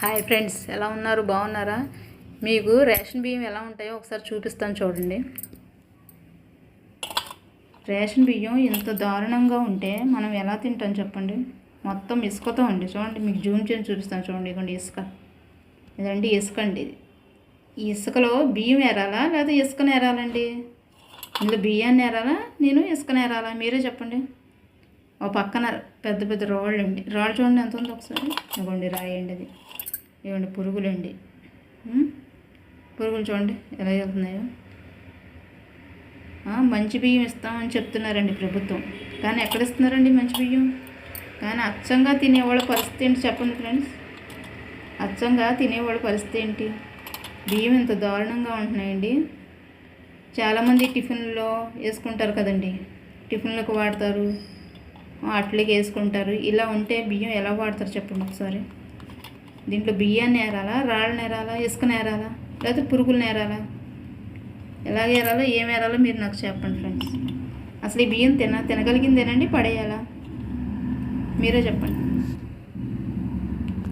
Hi friends, ఎలా ఉన్నారు? బాగున్నారా? మీకు రేషన్ బియ్యం ఎలా ఉంటాయో ఒకసారి చూపిస్తాను చూడండి. రేషన్ బియ్యం ఇంత దారుణంగా ఉంటే మనం ఎలా తింటాం చెప్పండి. మొత్తం ఇసుకతో అండి. చూడండి, మీకు జూమ్ చేసి చూపిస్తాను చూడండి. ఇదిగోండి ఇసుక, ఇదండి ఇసుక అండి. ఇది ఈ ఇసుకలో బియ్యం ఏరాలా లేదా ఇసుకని ఏరాలండి? ఇందులో బియ్యాన్ని ఏరాలా, నేను ఇసుకని ఏరాలా? మీరే చెప్పండి. ఒక పక్కన పెద్ద పెద్ద రాళ్ళు అండి. రాళ్ళు చూడండి ఎంత ఉందో ఒకసారి. ఇదిగోండి రాయండి. అది ఇవ్వండి పురుగులండి. పురుగులు చూడండి ఎలా వెళ్తున్నాయో. మంచి బియ్యం ఇస్తామని చెప్తున్నారండి ప్రభుత్వం, కానీ ఎక్కడ ఇస్తున్నారండి మంచి బియ్యం? కానీ అచ్చంగా తినేవాళ్ళ పరిస్థితి ఏంటి చెప్పండి ఫ్రెండ్స్. అచ్చంగా తినేవాళ్ళ పరిస్థితి ఏంటి? బియ్యం ఇంత దారుణంగా ఉంటున్నాయండి. చాలామంది టిఫిన్లో వేసుకుంటారు కదండి, టిఫిన్లకు వాడతారు, అట్లకి వేసుకుంటారు. ఇలా ఉంటే బియ్యం ఎలా వాడతారు చెప్పండి ఒకసారి. దీంట్లో బియ్యాన్ని ఏరాలా, రాళ్ళని ఏరాలా, ఇసుకని ఏరాలా, లేకపోతే పురుగులు ఏరాలా? ఎలాగ ఏరాలో ఏం ఏరాలో మీరు నాకు చెప్పండి ఫ్రెండ్స్. అసలు ఈ బియ్యం తినగలిగిందేనండి, పడేయాలా? మీరే చెప్పండి.